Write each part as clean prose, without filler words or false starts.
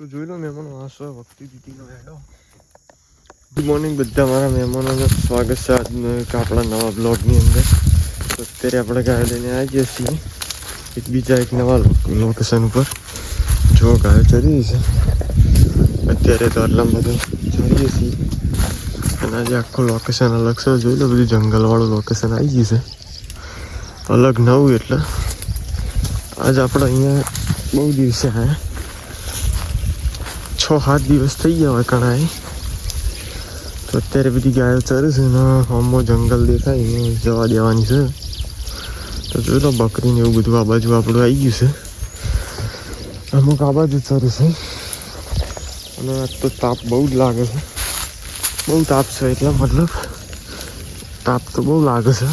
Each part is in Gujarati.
તો જોઈ લો મહેમાનો આ સો વખતે દીદીનો હેડો. ગુડ મોર્નિંગ બધા મારા મહેમાનોને સ્વાગત છે આજનો એક આપણા નવા બ્લોગની અંદર. તો અત્યારે આપણે ગાય લઈને આવી જઈએ છીએ એક નવા લોકેશન ઉપર. જો ગાય ચરી છે અત્યારે તો આટલામાં બધું ચરીએ છીએ અને આજે આખું લોકેશન અલગ છે. જોઈ લો બધું જંગલવાળું લોકેશન આવી ગયું છે અલગ નવું. એટલે આજ આપણે અહીંયા બહુ દિવસે આવ્યા 6-7 દિવસ થઈ ગયા હોય કણાએ. તો અત્યારે બધી ગાયો ચરે છે ને આમાં જંગલ દેખાય એને જવા દેવાની છે. તો જોઈ લો બકરીને એવું બધું આ બાજુ આપણું આવી ગયું છે. અમુક આ બાજુ ચરે છે અને આજ તો તાપ બહુ જ લાગે છે. બહુ તાપ છે એટલે મતલબ તાપ તો બહુ લાગે છે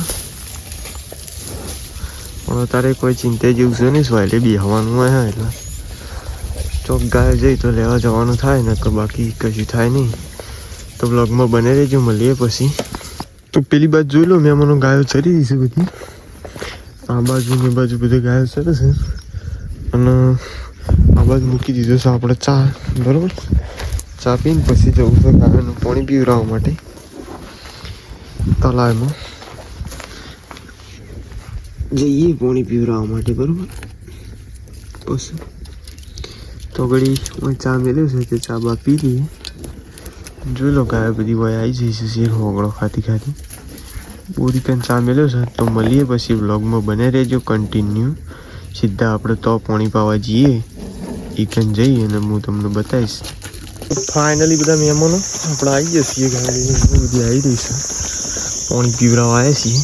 પણ અત્યારે કોઈ ચિંતા જેવું છે નહીં. સ્વાયલે બી હવાનું હોય એટલે ચોક ગાય જઈ તો લેવા જવાનું થાય ને કે બાકી કશું થાય નહીં. તો બ્લોગમાં બને રહેજો, મળીએ પછી. તો પેલી બાજુ જોઈ લો મેં મને ગાયો ચરી રહી છે બધી. આ બાજુ ને બાજુ બધી ગાયો ચરે છે અને આ બાજુ મૂકી દીધો છે આપણે ચા. બરાબર, ચા પીને પછી જવું છે ગાયોનું પાણી પીવડાવવા માટે તલાવમાં જઈએ પાણી પીવડાવવા માટે. બરાબર, પછી તો ઘડી ચા મેળ્યો છે તે ચા બા પી લઈએ. જોઈ લો ગાય બધી વય આવી જઈ છે શેર હોગળો ખાતી બોરી પેન ચા મેળ્યો છે. તો મળીએ પછી બ્લોગમાં બને રહેજો કન્ટિન્યુ. સીધા આપણે તો પાણી પાવા જઈએ ઈકન જઈએ અને હું તમને બતાવીશ. ફાઇનલી બધા મહેમાનો આપણે આવી જઈએ છીએ. ગાડી બધી આવી રહી છે, પાણી પીવડાવવા આવ્યા છીએ.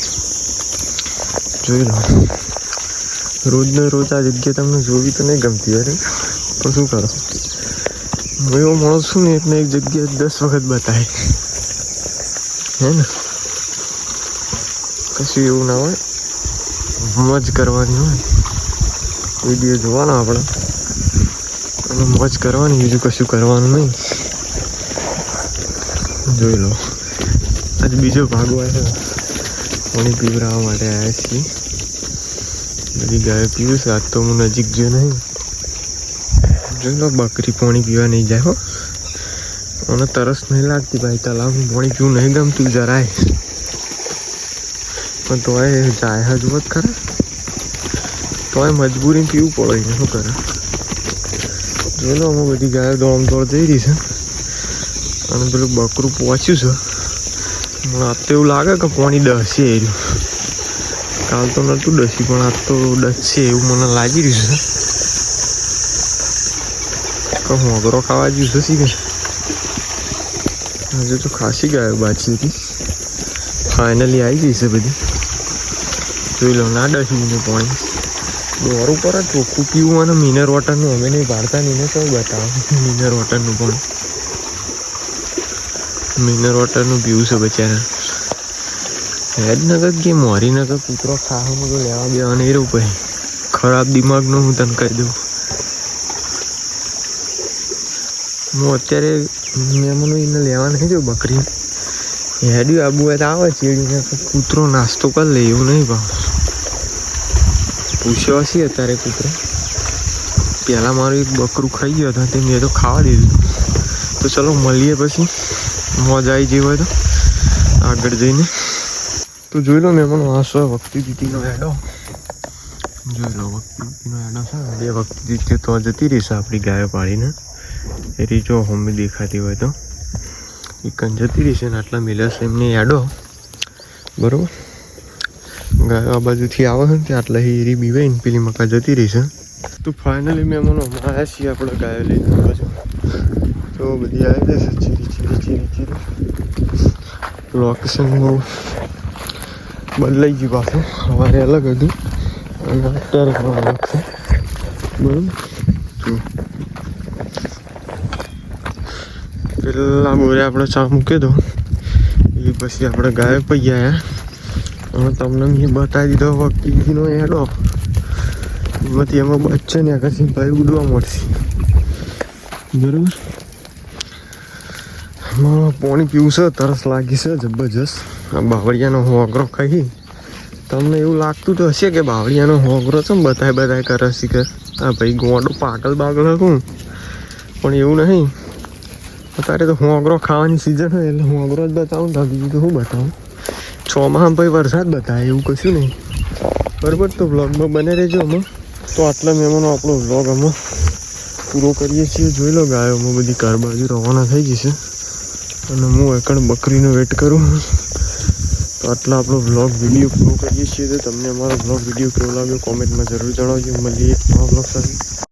જોઈ લો રોજને રોજ આ જગ્યા તમને જોવી તો નહીં ગમતી અરે તો શું કરો. હું એવો માણસ છું ને એટલે એક જગ્યાએ 10 વખત બતાવે હે ને. કશું એવું ના હોય, મોજ કરવાની હોય, વિડીયો જોવાનો આપણે અને મોજ કરવાની, બીજું કશું કરવાનું નહીં. જોઈ લો આજે બીજો ભાગ હોય છે. પાણી પીવડાવવા માટે આવ્યા છીએ. બધી ગાયો પીવું છે આજ તો હું નજીક ગયો નહીં. જોઈ લો બકરી પાણી પીવા નહીં જાય હો. મને તરસ નહીં લાગતી ભાઈ, તલાવનું પાણી પીવું નહીં ગમતું જરાય. પણ તોય જાય હજુ જ ખરા, તોય મજબૂરી પીવું પડે એને શું કરે. જોઈ લો અમે બધી ગાયો દોડ દોડ જઈ રહી છે અને પેલું બકરું પહોંચ્યું છે. મને આજ તો એવું લાગે કે પાણી ડસશે એ રહ્યું. કાલ તો નહોતું ડસ્યું પણ આજ તો ડસશે એવું મને લાગી રહ્યું છે. મોગરો ખાવા જ્યું છે શીખે. હજુ તો ખાસી ગાયો બાકી હતી. ફાઇનલી આવી ગઈ છે બધી. જોઈ લો ના ડસ્યું પાણી દોર ઉપર જ ચોખ્ખું પીવું અને મિનર વોટરનું અમે નહીં પાડતા ને એને કયું બતાવો. મિનર વોટરનું પણ મિનર વોટરનું પીવું છે બચારા. હેડ નગર કે મોરી નગર કૂતરો ખાવામાં તો લેવા દેવા નહીં રહું પછી. ખરાબ દિમાગનો હું તને કહી દઉં. હું અત્યારે મહેમાનો એને લેવા નહીં જાઉં બકરી. હેડ્યું આબુ હોય તો આવે ચેડીને કૂતરો નાસ્તો કરી લે એવું નહીં ભાવ. પૂછ્યો હશે અત્યારે કૂતરો. પહેલાં મારું એક બકરું ખાઈ ગયો હતા તે મેં તો ખાવા દીધું. તો ચલો મળીએ પછી, મોજ આવી જેવી હોય તો આગળ જઈને. તો જોઈ લો મહેમાનો આ સો વખતે દીદીનો હેડો. જોઈ લો વખતે દીદીનો હેડો છે. 2 વખતે દીદી તો જતી રહીશે આપણી ગાયો પાડીને. એ રીચો હોમી દેખાતી હોય તો એકન જતી રહીશે ને આટલા મિલસ એમને યાડો. બરાબર, ગાયો આ બાજુથી આવે છે ને ત્યાં આટલા હીરી બીવાય ને પેલી મકા જતી રહીશે. તો ફાઇનલી મહેમાનો આવ્યા છીએ આપણે ગાયો લઈને બાજુ. તો બધી આવી જશે ચીરી. લોકેશન બહુ બદલાઈ ગયું પાછું. સવારે અલગ હતું અને અત્યારે પણ અલગ છે. બરાબર, પેલા બોરે આપણે ચા મૂકી દો એ પછી આપણે ગાયો પી આવ્યા અને તમને મેં બતાવી દીધો વકીલનો એડો. એમાંથી એમાં બચ્ચે ને આગળથી ભાઈ ઉડવા મળશે. બરાબર, પાણી પીવું છે, તરસ લાગી છે જબરજસ્ત. આ બાવળિયાનો હોગરો ખાઈ તમને એવું લાગતું તો હશે કે બાવળિયાનો હોગરો છે ને બતાય કરે શીખે. હા ભાઈ ગોડો પાગલ બાગલ હતું પણ એવું નહીં, અત્યારે તો હોંગરો ખાવાની સિઝન હોય એટલે હોંગરો જ બતાવું ને બીજું તો શું બતાવું. ચોમાસામાં પછી વરસાદ બતાવે એવું કશું નહીં. બરાબર, તો વ્લોગમાં બને રહેજો. અમે તો આટલા મહેમાનો આપણો વ્લોગ અમે પૂરો કરીએ છીએ. જોઈ લો ગાયોમાં બધી કાર બાજુ રવાના થઈ જશે અને હું એકણ બકરીનો વેટ કરું. તો આટલા આપણો વ્લોગ વિડીયો પૂરો કરીએ છીએ. તો તમને અમારો વ્લોગ વિડીયો કેવો લાગ્યો કોમેન્ટમાં જરૂર જણાવજો. મળીએ એક નવા વ્લોગ સાથે.